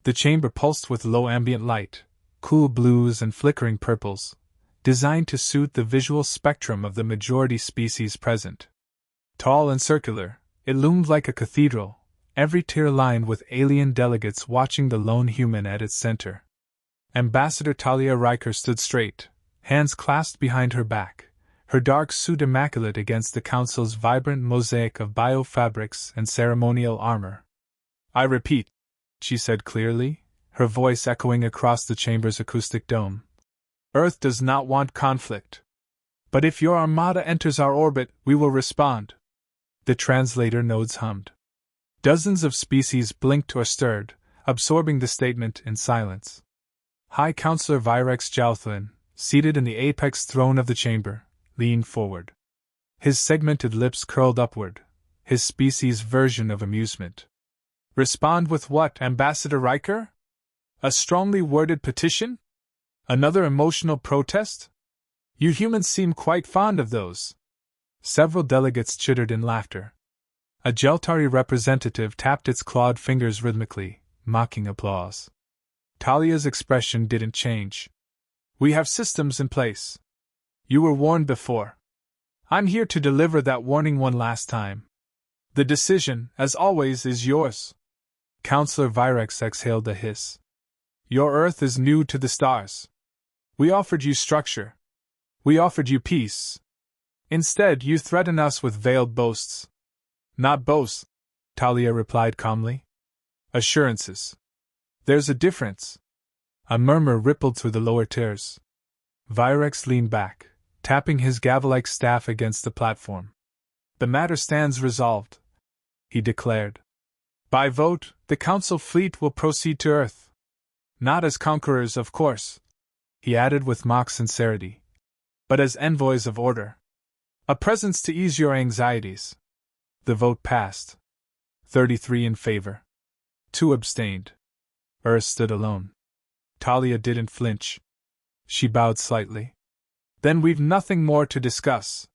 The chamber pulsed with low ambient light, cool blues and flickering purples, designed to suit the visual spectrum of the majority species present. Tall and circular, it loomed like a cathedral, every tier lined with alien delegates watching the lone human at its center. Ambassador Talia Riker stood straight, hands clasped behind her back, her dark suit immaculate against the Council's vibrant mosaic of biofabrics and ceremonial armor. "I repeat," she said clearly, her voice echoing across the chamber's acoustic dome, "Earth does not want conflict. But if your armada enters our orbit, we will respond." The translator nodes hummed. Dozens of species blinked or stirred, absorbing the statement in silence. High Counselor Virex Jalthlin, seated in the apex throne of the chamber, leaned forward. His segmented lips curled upward, his species' version of amusement. "Respond with what, Ambassador Riker? A strongly worded petition? Another emotional protest? You humans seem quite fond of those." Several delegates chittered in laughter. A Jeltari representative tapped its clawed fingers rhythmically, mocking applause. Talia's expression didn't change. "We have systems in place. You were warned before. I'm here to deliver that warning one last time. The decision, as always, is yours." Counselor Virex exhaled a hiss. "Your Earth is new to the stars. We offered you structure. We offered you peace. Instead, you threaten us with veiled boasts." "Not boasts," Talia replied calmly. "Assurances. There's a difference." A murmur rippled through the lower tiers. Virex leaned back, tapping his gavel-like staff against the platform. "The matter stands resolved," he declared. "By vote, the Council fleet will proceed to Earth. Not as conquerors, of course," he added with mock sincerity, "but as envoys of order. A presence to ease your anxieties." The vote passed. 33 in favor. 2 abstained. Earth stood alone. Talia didn't flinch. She bowed slightly. "Then we've nothing more to discuss."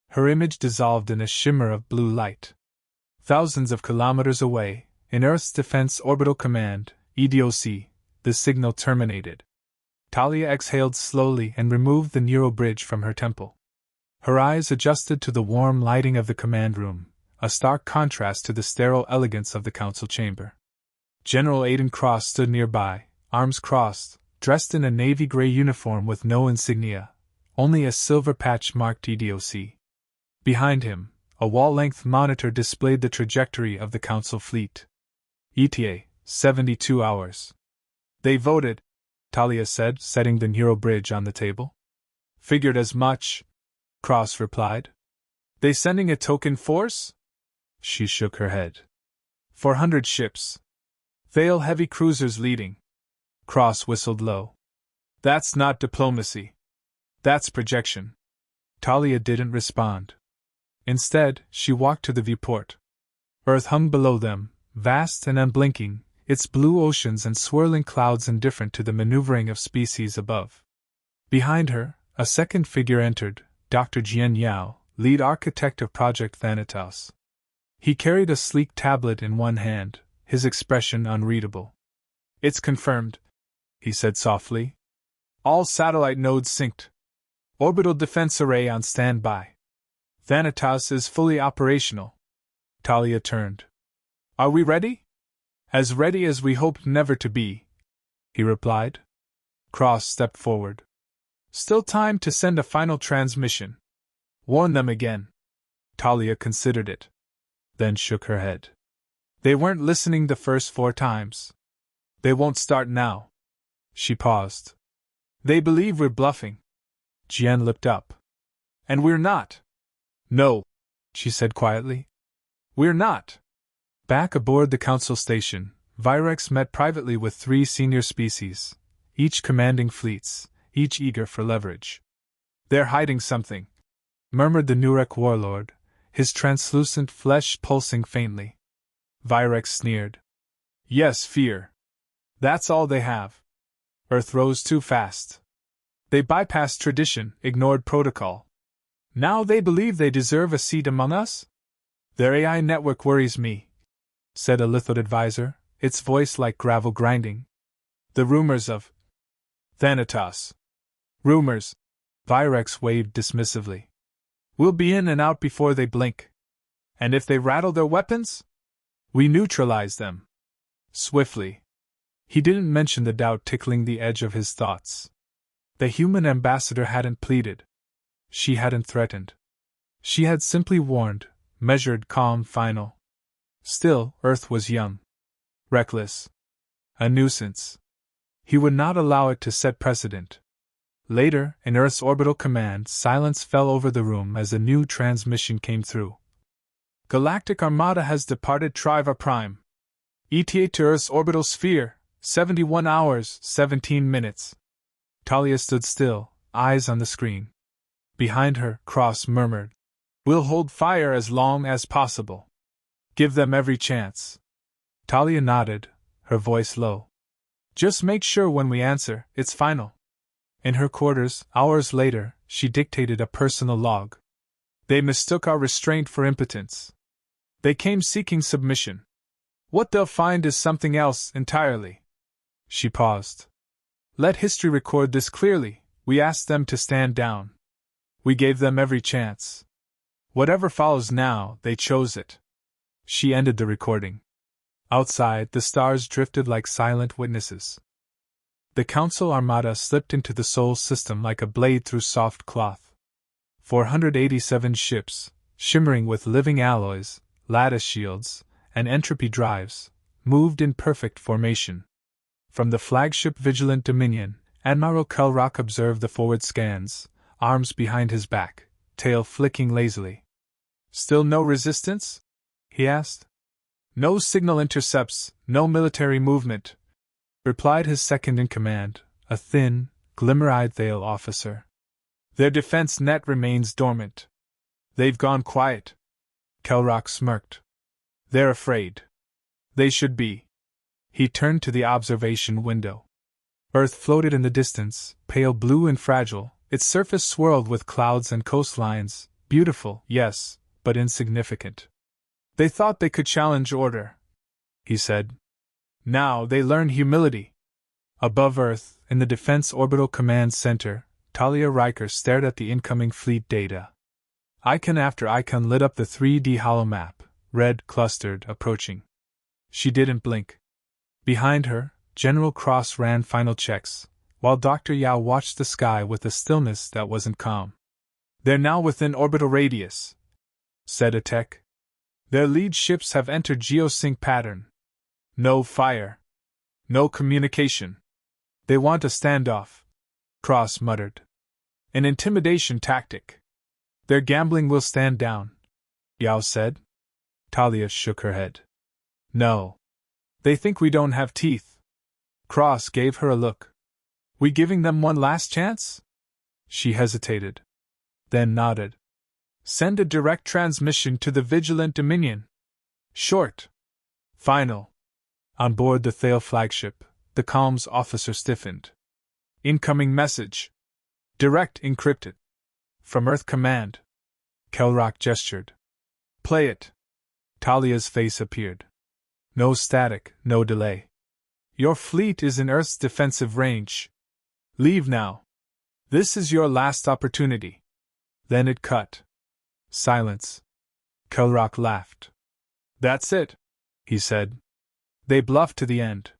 Her image dissolved in a shimmer of blue light. Thousands of kilometers away, in Earth's Defense Orbital Command, EDOC, the signal terminated. Talia exhaled slowly and removed the neural bridge from her temple. Her eyes adjusted to the warm lighting of the command room, a stark contrast to the sterile elegance of the council chamber. General Aiden Cross stood nearby, arms crossed, dressed in a navy gray uniform with no insignia, only a silver patch marked EDOC. Behind him, a wall-length monitor displayed the trajectory of the council fleet. ETA, 72 hours. "They voted," Talia said, setting the neural bridge on the table. "Figured as much," Cross replied. "They sending a token force?" She shook her head. 400 ships. Thale heavy cruisers leading. Cross whistled low. "That's not diplomacy. That's projection." Talia didn't respond. Instead, she walked to the viewport. Earth hung below them, vast and unblinking, its blue oceans and swirling clouds indifferent to the maneuvering of species above. Behind her, a second figure entered, Dr. Jian Yao, lead architect of Project Thanatos. He carried a sleek tablet in one hand, his expression unreadable. "It's confirmed," he said softly. "All satellite nodes synced. Orbital defense array on standby. Thanatos is fully operational." Talia turned. "Are we ready?" "As ready as we hoped never to be," he replied. Cross stepped forward. "Still time to send a final transmission. Warn them again." Talia considered it, then shook her head. "They weren't listening the first 4 times. They won't start now." She paused. "They believe we're bluffing." Jian looked up. "And we're not." "No," she said quietly. "We're not." Back aboard the council station, Virex met privately with 3 senior species, each commanding fleets, each eager for leverage. "They're hiding something," murmured the Nurek warlord, his translucent flesh pulsing faintly. Virex sneered. "Yes, fear. That's all they have." Earth rose too fast. They bypassed tradition, ignored protocol. Now they believe they deserve a seat among us? "Their AI network worries me," said a Lithod advisor, its voice like gravel grinding. The rumors of Thanatos. Rumors, Virex waved dismissively. We'll be in and out before they blink. And if they rattle their weapons? We neutralize them. Swiftly. He didn't mention the doubt tickling the edge of his thoughts. The human ambassador hadn't pleaded. She hadn't threatened. She had simply warned, measured, calm, final. Still, Earth was young. Reckless. A nuisance. He would not allow it to set precedent. Later, in Earth's orbital command, silence fell over the room as a new transmission came through. Galactic Armada has departed Triva Prime. ETA to Earth's orbital sphere, 71 hours, 17 minutes. Talia stood still, eyes on the screen. Behind her, Cross murmured, We'll hold fire as long as possible. Give them every chance. Talia nodded, her voice low. Just make sure when we answer, it's final. In her quarters, hours later, she dictated a personal log. They mistook our restraint for impotence. They came seeking submission. What they'll find is something else entirely. She paused. Let history record this clearly. We asked them to stand down. We gave them every chance. Whatever follows now, they chose it. She ended the recording. Outside, the stars drifted like silent witnesses. The Council Armada slipped into the Sol system like a blade through soft cloth. 487 ships, shimmering with living alloys, lattice shields, and entropy drives, moved in perfect formation. From the flagship Vigilant Dominion, Admiral Kelrock observed the forward scans, arms behind his back, tail flicking lazily. Still no resistance? He asked. No signal intercepts, no military movement, replied his second-in-command, a thin, glimmer-eyed Thale officer. Their defense net remains dormant. They've gone quiet. Kelrock smirked. They're afraid. They should be. He turned to the observation window. Earth floated in the distance, pale blue and fragile, its surface swirled with clouds and coastlines, beautiful, yes, but insignificant. They thought they could challenge order, he said. Now they learn humility. Above Earth, in the Defense Orbital Command Center, Talia Riker stared at the incoming fleet data. Icon after icon lit up the 3D holomap, red, clustered, approaching. She didn't blink. Behind her, General Cross ran final checks, while Dr. Yao watched the sky with a stillness that wasn't calm. They're now within orbital radius, said a tech. Their lead ships have entered geosync pattern. No fire. No communication. They want a standoff, Cross muttered. An intimidation tactic. Their gambling will stand down, Yao said. Talia shook her head. No. They think we don't have teeth. Cross gave her a look. We giving them one last chance? She hesitated. Then nodded. Send a direct transmission to the Vigilant Dominion. Short. Final. On board the Thale flagship, the comms officer stiffened. Incoming message. Direct encrypted. From Earth Command. Kelrock gestured. Play it. Talia's face appeared. No static, no delay. Your fleet is in Earth's defensive range. Leave now. This is your last opportunity. Then it cut. Silence. Kelrock laughed. That's it, he said. They bluffed to the end.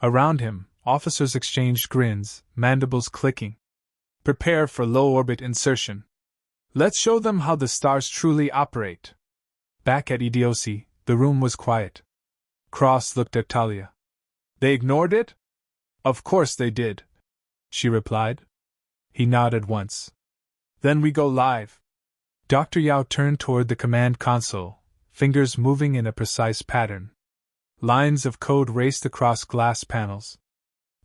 Around him, officers exchanged grins, mandibles clicking. Prepare for low-orbit insertion. Let's show them how the stars truly operate. Back at EDOC, the room was quiet. Cross looked at Talia. They ignored it? Of course they did, she replied. He nodded once. Then we go live. Dr. Yao turned toward the command console, fingers moving in a precise pattern. Lines of code raced across glass panels.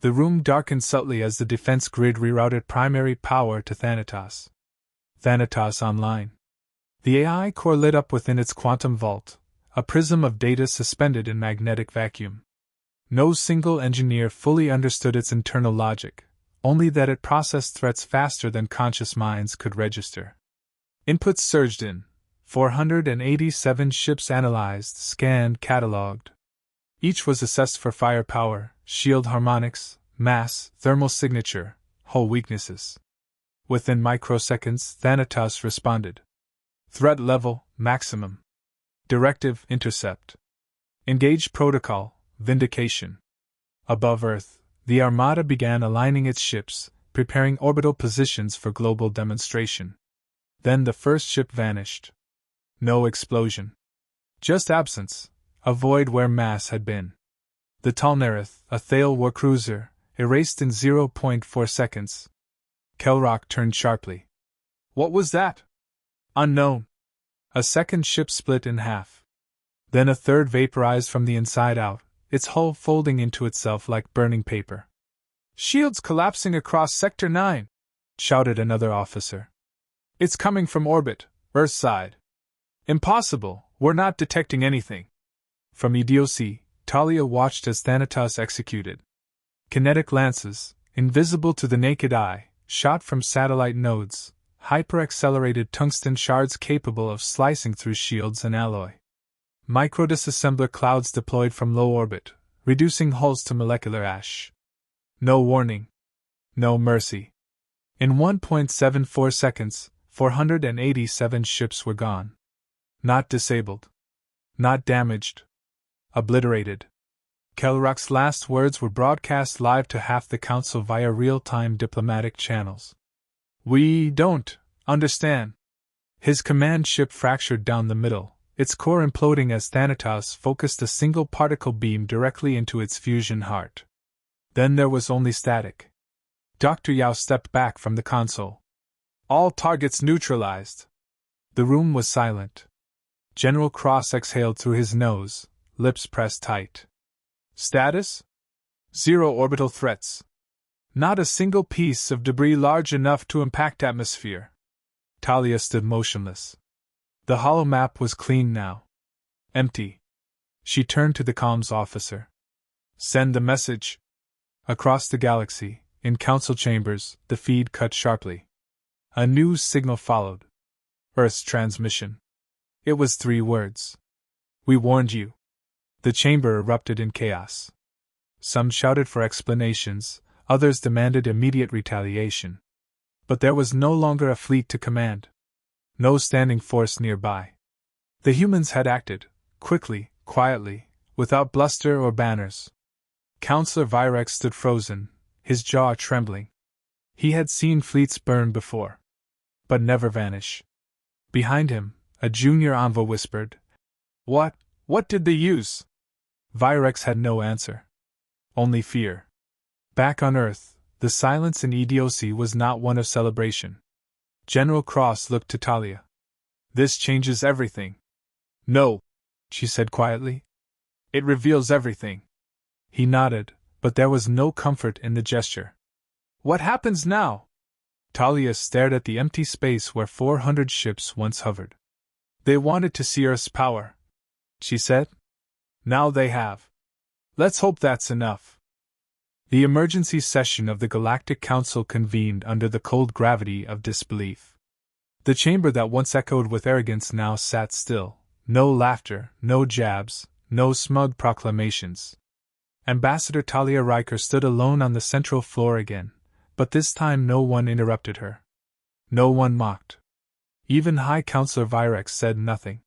The room darkened subtly as the defense grid rerouted primary power to Thanatos. Thanatos online. The AI core lit up within its quantum vault, a prism of data suspended in magnetic vacuum. No single engineer fully understood its internal logic, only that it processed threats faster than conscious minds could register. Inputs surged in. 487 ships analyzed, scanned, catalogued. Each was assessed for firepower, shield harmonics, mass, thermal signature, hull weaknesses. Within microseconds, Thanatos responded. Threat level, maximum. Directive, intercept. Engage protocol, vindication. Above Earth, the Armada began aligning its ships, preparing orbital positions for global demonstration. Then the first ship vanished. No explosion. Just absence, a void where mass had been. The Talnerith, a Thale warcruiser, erased in 0.4 seconds. Kelrock turned sharply. What was that? Unknown. A second ship split in half. Then a third vaporized from the inside out, its hull folding into itself like burning paper. Shields collapsing across Sector 9, shouted another officer. It's coming from orbit, Earth side. Impossible, we're not detecting anything. From EDOC, Talia watched as Thanatos executed. Kinetic lances, invisible to the naked eye, shot from satellite nodes, hyper-accelerated tungsten shards capable of slicing through shields and alloy. Micro-disassembler clouds deployed from low orbit, reducing hulls to molecular ash. No warning. No mercy. In 1.74 seconds, 487 ships were gone. Not disabled. Not damaged. Obliterated. Kelrock's last words were broadcast live to half the Council via real-time diplomatic channels. We don't understand. His command ship fractured down the middle, its core imploding as Thanatos focused a single particle beam directly into its fusion heart. Then there was only static. Dr. Yao stepped back from the console. All targets neutralized. The room was silent. General Cross exhaled through his nose, lips pressed tight. Status? 0 orbital threats. Not a single piece of debris large enough to impact atmosphere. Talia stood motionless. The holomap was clean now. Empty. She turned to the comms officer. Send the message. Across the galaxy, in council chambers, the feed cut sharply. A news signal followed. Earth's transmission. It was 3 words. We warned you. The chamber erupted in chaos. Some shouted for explanations, others demanded immediate retaliation. But there was no longer a fleet to command. No standing force nearby. The humans had acted, quickly, quietly, without bluster or banners. Counselor Virex stood frozen, his jaw trembling. He had seen fleets burn before, but never vanish. Behind him, a junior envoy whispered, What did they use? Virex had no answer. Only fear. Back on Earth, the silence in EDOC was not one of celebration. General Cross looked to Talia. This changes everything. No, she said quietly. It reveals everything. He nodded, but there was no comfort in the gesture. What happens now? Talia stared at the empty space where 400 ships once hovered. They wanted to see Earth's power, she said. Now they have. Let's hope that's enough. The emergency session of the Galactic Council convened under the cold gravity of disbelief. The chamber that once echoed with arrogance now sat still, no laughter, no jabs, no smug proclamations. Ambassador Talia Riker stood alone on the central floor again, but this time no one interrupted her. No one mocked. Even High Counselor Virex said nothing.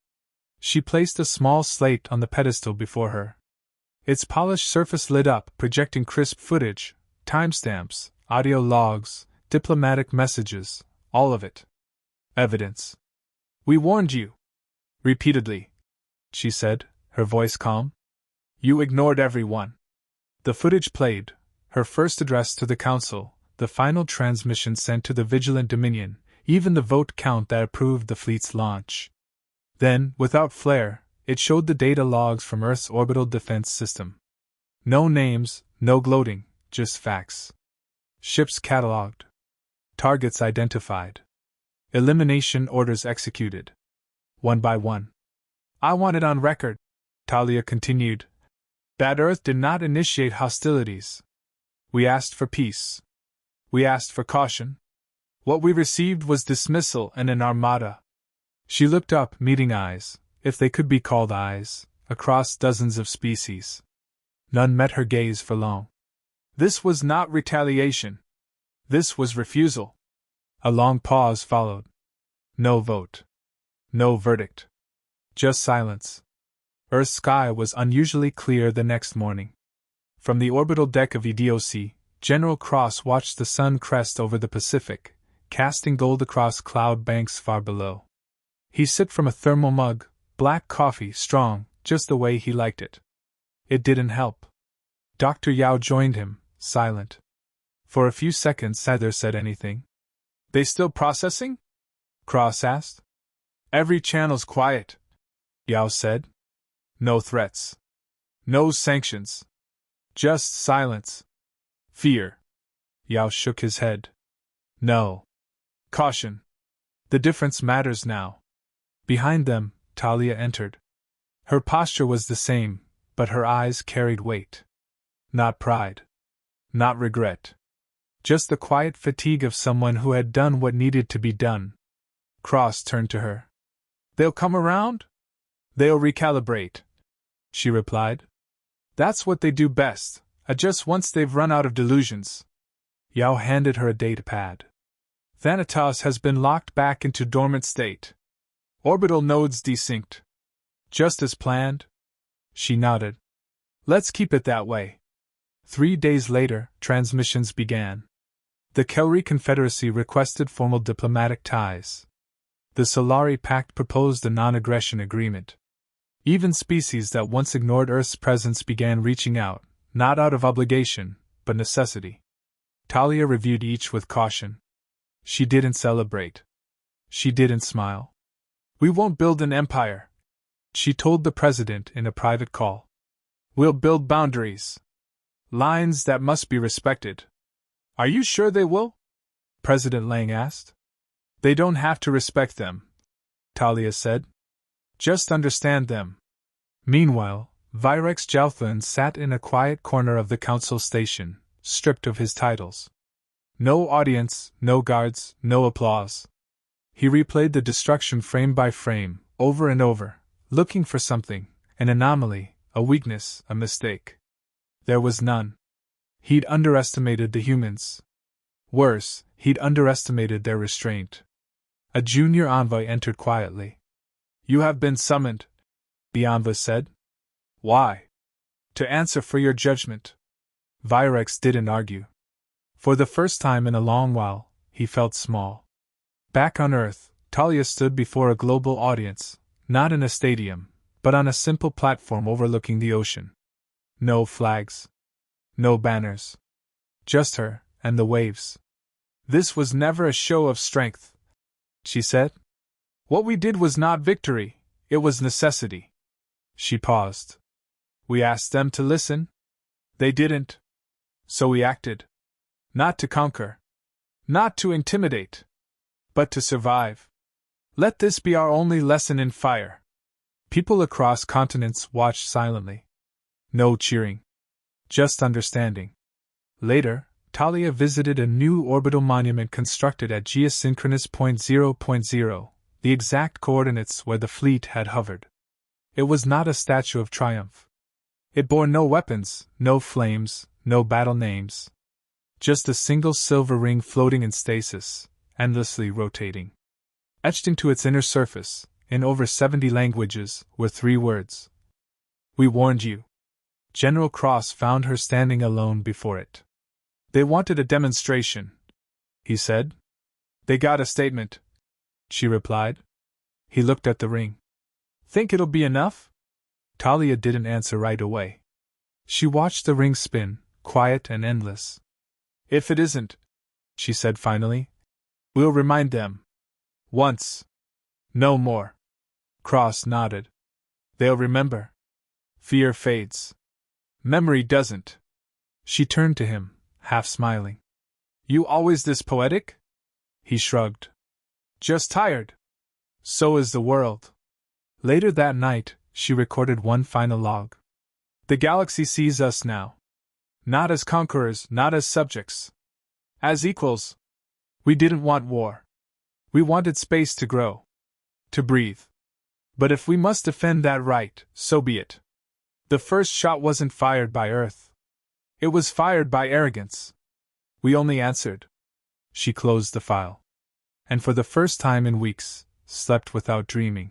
She placed a small slate on the pedestal before her. Its polished surface lit up, projecting crisp footage, timestamps, audio logs, diplomatic messages, all of it. Evidence. We warned you. Repeatedly, she said, her voice calm. You ignored everyone. The footage played, her first address to the Council, the final transmission sent to the Vigilant Dominion, even the vote count that approved the fleet's launch. Then, without flair, it showed the data logs from Earth's orbital defense system. No names, no gloating, just facts. Ships catalogued. Targets identified. Elimination orders executed. One by one. I want it on record, Talia continued, that Earth did not initiate hostilities. We asked for peace. We asked for caution. What we received was dismissal and an armada. She looked up, meeting eyes, if they could be called eyes, across dozens of species. None met her gaze for long. This was not retaliation. This was refusal. A long pause followed. No vote. No verdict. Just silence. Earth's sky was unusually clear the next morning. From the orbital deck of EDOC, General Cross watched the sun crest over the Pacific, casting gold across cloud banks far below. He sipped from a thermal mug, black coffee, strong, just the way he liked it. It didn't help. Dr. Yao joined him, silent. For a few seconds neither said anything. They still processing? Cross asked. Every channel's quiet, Yao said. No threats. No sanctions. Just silence. Fear. Yao shook his head. No. Caution. The difference matters now. Behind them, Talia entered. Her posture was the same, but her eyes carried weight. Not pride. Not regret. Just the quiet fatigue of someone who had done what needed to be done. Cross turned to her. They'll come around? They'll recalibrate, she replied. That's what they do best, adjust once they've run out of delusions. Yao handed her a datapad. Thanatos has been locked back into dormant state. Orbital nodes desynced. Just as planned? She nodded. Let's keep it that way. 3 days later, transmissions began. The Kelri Confederacy requested formal diplomatic ties. The Solari Pact proposed a non-aggression agreement. Even species that once ignored Earth's presence began reaching out, not out of obligation, but necessity. Talia reviewed each with caution. She didn't celebrate. She didn't smile. We won't build an empire, she told the president in a private call. We'll build boundaries. Lines that must be respected. Are you sure they will? President Lang asked. They don't have to respect them, Talia said. Just understand them. Meanwhile, Virex Jalthan sat in a quiet corner of the council station, stripped of his titles. No audience, no guards, no applause. He replayed the destruction frame by frame, over and over, looking for something, an anomaly, a weakness, a mistake. There was none. He'd underestimated the humans. Worse, he'd underestimated their restraint. A junior envoy entered quietly. You have been summoned, the envoy said. Why? To answer for your judgment. Virex didn't argue. For the first time in a long while, he felt small. Back on Earth, Talia stood before a global audience, not in a stadium, but on a simple platform overlooking the ocean. No flags. No banners. Just her, and the waves. This was never a show of strength, she said. What we did was not victory, it was necessity. She paused. We asked them to listen. They didn't. So we acted. Not to conquer. Not to intimidate. But to survive. Let this be our only lesson in fire. People across continents watched silently. No cheering. Just understanding. Later, Talia visited a new orbital monument constructed at geosynchronous point 0.0, the exact coordinates where the fleet had hovered. It was not a statue of triumph. It bore no weapons, no flames, no battle names. Just a single silver ring floating in stasis, endlessly rotating. Etched into its inner surface, in over 70 languages, were 3 words. We warned you. General Cross found her standing alone before it. They wanted a demonstration, he said. They got a statement, she replied. He looked at the ring. Think it'll be enough? Talia didn't answer right away. She watched the ring spin, quiet and endless. If it isn't, she said finally, we'll remind them. Once. No more. Cross nodded. They'll remember. Fear fades. Memory doesn't. She turned to him, half smiling. You always this poetic? He shrugged. Just tired. So is the world. Later that night, she recorded one final log. The galaxy sees us now. Not as conquerors, not as subjects. As equals. We didn't want war. We wanted space to grow. To breathe. But if we must defend that right, so be it. The first shot wasn't fired by Earth. It was fired by arrogance. We only answered. She closed the file. And for the first time in weeks, slept without dreaming.